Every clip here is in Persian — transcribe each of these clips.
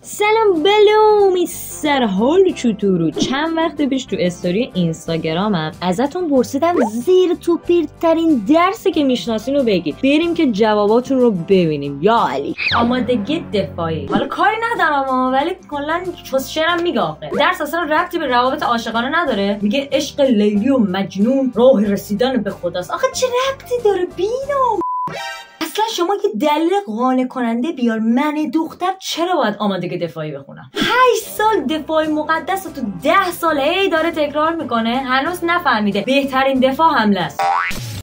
سلام بلومی سرحال چطورو؟ چند وقت پیش تو استوری اینستاگرامم ازتون پرسیدم زیر تو پیرترین درسی که میشناسین رو بگید، بریم که جواباتون رو ببینیم. یا علی آمادگی دفاعی. حالا کاری ندارم ولی کلا چوسشرم میگه آخه درس اصلا ربطی به روابط عاشقانه نداره. میگه عشق لیلی و مجنون راه رسیدن به خداست. آخه چه ربطی داره بینام؟ اصلا شما یه دلیل قانع کننده بیار. من دختر چرا باید آمادگی دفاعی بخونم؟ 8 سال دفاع مقدس تو 10 سال هی داره تکرار میکنه، هنوز نفهمیده بهترین دفاع حمله است.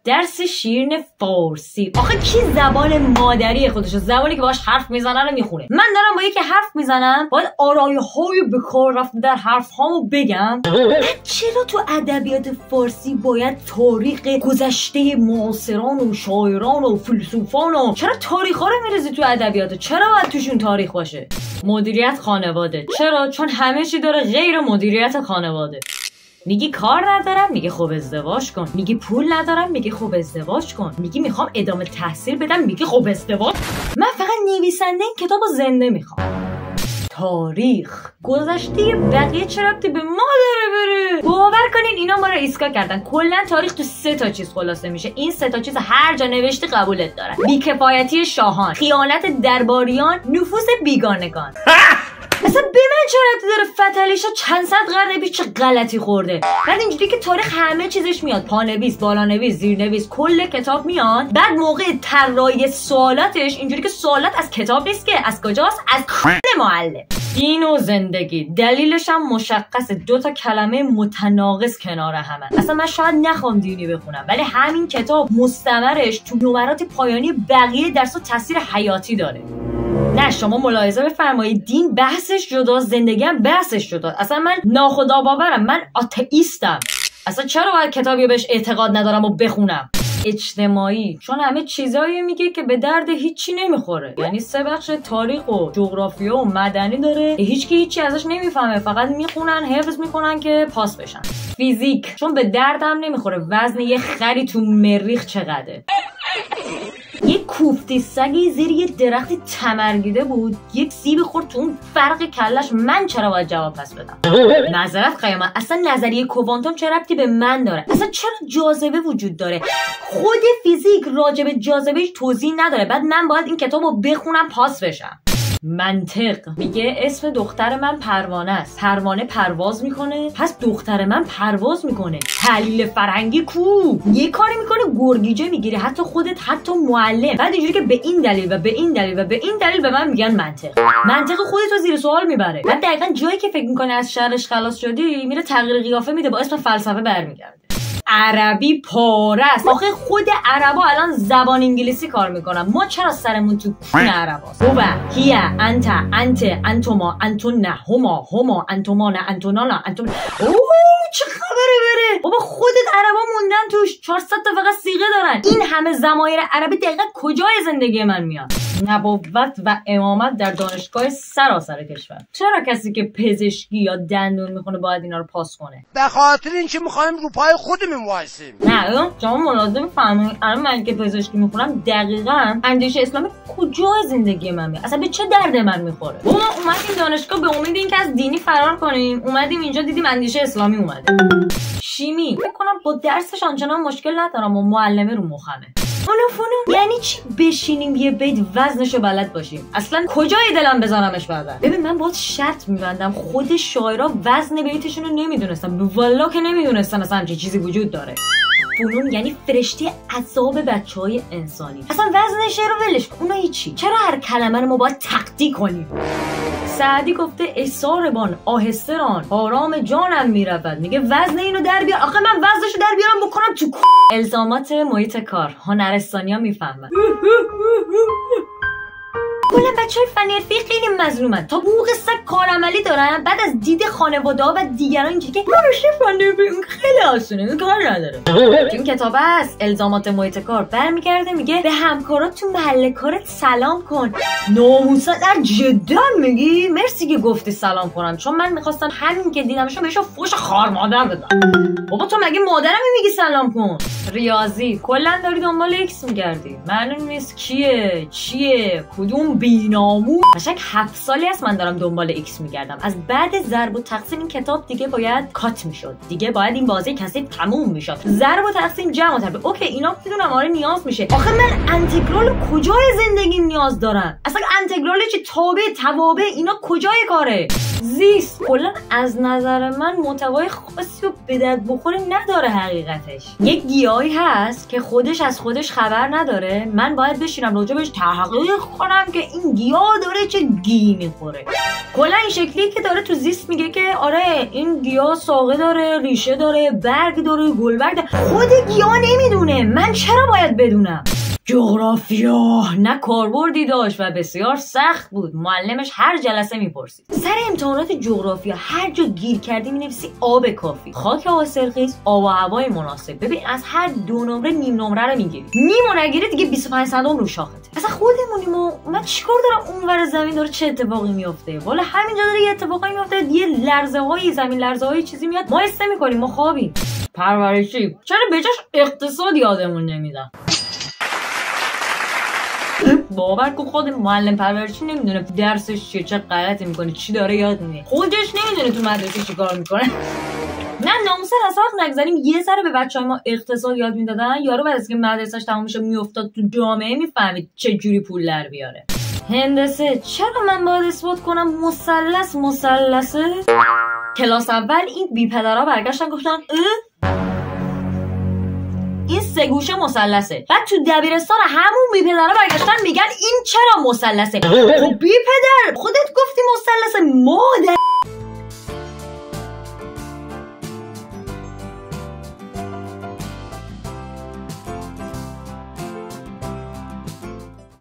درس شیرین فارسی. آخه کی زبان مادری خودشو، زبانی که باهاش حرف میزنه رو میخونه؟ من دارم با یکی حرف میزنم، باید آرایه‌های به کار رفته در حرف‌هامو بگم. چرا تو ادبیات فارسی باید تاریخ گذشته معاصران و شاعران و فیلسوفان و چرا تاریخ‌ها رو میریزی تو ادبیات؟ چرا باید توشون تاریخ باشه؟ مدیریت خانواده. چرا؟ چون همه چی داره غیر مدیریت خانواده. میگی کار ندارم، میگه خب ازدواج کن. میگی پول ندارم، میگه خب ازدواج کن. میگی میخوام ادامه تحصیل بدم، میگه خب ازدواج. من فقط نویسنده این کتابو زنده میخوام. تاریخ گذشته بقیه چه ربطی به ما داره بره؟ باور کنین اینا ما رو ایسکا کردن. کلا تاریخ تو 3 تا چیز خلاصه میشه. این 3 تا چیز هر جا نوشتی قبولت دارن: بیکفایتی شاهان، خیانت درباریان، نفوذ بیگانگان. اصلا به من چه ربطی داره فتلیشا چند صد قرن پیش چه غلطی خورده؟ بعد اینجوری که تاریخ همه چیزش میاد، پانویس، بالانویس، زیرنویس، کل کتاب میاد. بعد موقع طراحی سوالاتش اینجوری که سوالات از کتاب نیست که از کجاست؟ از معلم. دین و زندگی دلیلش هم مشخصه، 2 تا کلمه متناقض کنار همن. اصلا من شاید نخوام دینی بخونم ولی همین کتاب مستمرش تو نمرات پایانی بقیه درس‌ها تاثیر حیاتی داره. نه شما ملاحظه بفرمایید، دین بحثش جدا، زندگی هم بحثش جدا. اصلا من ناخدا باورم، من آتئیستم. اصلا چرا باید کتابی بهش اعتقاد ندارم و بخونم؟ اجتماعی، چون همه چیزایی میگه که به درد هیچی نمیخوره. یعنی 3 بخش تاریخ و جغرافیا و مدنی داره، هیچی ازش نمیفهمه، فقط میخونن حفظ میکنن که پاس بشن. فیزیک، چون به دردم نمیخوره وزن یه خری تو مریخ چقدره. یه کوفتی سگی زیر یه درختی تمرگیده بود، یک سیب خورد تو اون فرق کلش. من چرا باید جواب پس بدم؟ نظرت قیامت. اصلا نظریه کوانتوم چه ربطی به من داره؟ اصلا چرا جاذبه وجود داره؟ خود فیزیک راجع به جاذبهش توضیح نداره، بعد من باید این کتابو بخونم پاس بشم. منطق میگه اسم دختر من پروانه است، پروانه پرواز میکنه پس دختر من پرواز میکنه. تحلیل فرهنگی کو؟ یه کاری میکنه گرگیجه میگیره، حتی خودت، حتی معلم. بعد اینجوری که به این دلیل و به این دلیل و به این دلیل به من میگن منطق خودت رو زیر سوال میبره. بعد دقیقاً جایی که فکر میکنه از شرش خلاص شدی میره تغییر قیافه میده، با اسم فلسفه برمیگرده. عربی پاره است. آخه خود عربا الان زبان انگلیسی کار میکنن، ما چرا سرمون تو کون عرباست؟ هو، هی، انت، انتما، انتون، هما، انتمان، انتونانا، انتون. اوه چه خبره بره؟ بابا خودت عربا موندن توش، 400 تا فقط صیغه دارن. این همه ضمایر عربی دقیقاً کجای زندگی من میاد؟ نبوت و امامت در دانشگاه سراسر کشور. چرا کسی که پزشکی یا دندون میخونه باید اینا رو پاس کنه؟ به خاطر اینکه میخوایم رو پای خودمون وایسیم. نه شما ملازم فهمید الان من که پزشکی میخونم دقیقاً اندیشه اسلامی کجای زندگی من میاد؟ اصلا به چه درد من میخوره؟ ما اومدیم دانشگاه به امید اینکه از دینی فرار کنیم، اومدیم اینجا دیدیم اندیشه اسلامی اومده. شیمی فکر کنم با درسش آنچنان مشکل ندارم و معلمه رو مخمه. فونو یعنی چی بشینیم یه بیت وزنشو بلد باشیم؟ اصلا کجای دلم بزنمش بعدا؟ ببین من باید شرط میبندم خود شاعرها وزن بیتشون رو نمیدونستن، به والا که نمیدونستن اصلا همچین چیزی وجود داره. فنون یعنی فرشته اعصاب بچهای انسانی. اصلا وزن شعر رو ولش کن، اونا هیچی. چرا هر کلمه رو ما باید تقطیع کنیم؟ سعدی گفته احساربان آهسته ران آرام جانم میرود. میگه وزن اینو در بیار. آخه من وزنشو در بیارم بکنم تو الزامات محیط کار. هنرستانیا میفهمن. کلا بچهای فنی حرفه‌ای خیلی مظلومن، تا بوق سگ کارعملی دارن، بعد از دید خانواده‌ها و دیگران اینجوری که رشته فنی حرفه‌ای خیلی آسونه، این کار نداره. این کتاب است الزامات محیط کار، برمیگرده میگه به همکارات تو محل کارت سلام کن. ناموسا در جدا میگی؟ مرسی که گفتی سلام کنم، چون من میخواستم همین که دیدمشو بهش فوش خار مادر بدم. بابا تو مگه مادرم میگی سلام کن؟ ریاضی کلا داری دنبال ایکس میگردی، معلوم نیست کیه چیه کدوم بینامو. قشنگ 7 سالی است من دارم دنبال ایکس میگردم. از بعد ضرب و تقسیم این کتاب دیگه باید کات میشد، دیگه باید این بازی کسی تموم میشد. ضرب و تقسیم جمع و تربیع اوکی اینا میدونم آره نیاز میشه. آخه من انتگرال کجای زندگیم نیاز دارم؟ اصلا انتگرال چی؟ تابع توابع اینا کجای کاره؟ زیست کلا از نظر من محتوای خاصی و به درد بخوره نداره. حقیقتش یک گیاهی هست که خودش از خودش خبر نداره، من باید بشینم راجبش تحقیق کنم که این گیاه داره چه گی میخوره. کلا این شکلی که داره تو زیست میگه که آره این گیاه ساقه داره، ریشه داره، برگ داره، گلبرگ داره. خود گیاه نمیدونه، من چرا باید بدونم؟ جغرافیا نه کاربردی داشت و بسیار سخت بود. معلمش هر جلسه میپرسید. سر امتحانات جغرافیا هر جا گیر کردی مینویسی آب کافی، خاک حاصلخیز، آب و هوای مناسب. ببین از هر 2 نمره نیم نمره رو میگیری، نیمو نگیری دیگه 25 صدم رو شاخته. اصلا خودمونیم و من چیکار دارم اونور زمین داره چه اتفاقی میفته؟ والا همینجا داره یه اتفاقی میفته، یه لرزه های زمین لرزه های چیزی میاد ما حس نمی‌کنیم، ما خوابیم. پرورشی چرا بجاش اقتصاد یادمون نمیدن؟ باور کن خود معلم پرورشی نمیدونه درسش چیه، چه غلطی میکنه، چی داره یاد میده، خودش نمیدونه تو مدرسه چی کار میکنه. نه ناموسن اصلا نگذاریم یه سر به بچهای ما اقتصاد یاد میدادن، یارو بعد از که مدرسه‌اش تموم میشه میافتاد تو جامعه میفهمید چه جوری پول در بیاره. هندسه چرا من باید اثبات کنم مثلثه؟ کلاس اول این بی پدرها برگشتن گفتن این 3 گوشه مثلثه. بعد تو دبیرستان همون بی پدرها برگشتن میگن این چرا مثلثه؟ خب بی پدر خودت گفتی مثلثه، مادر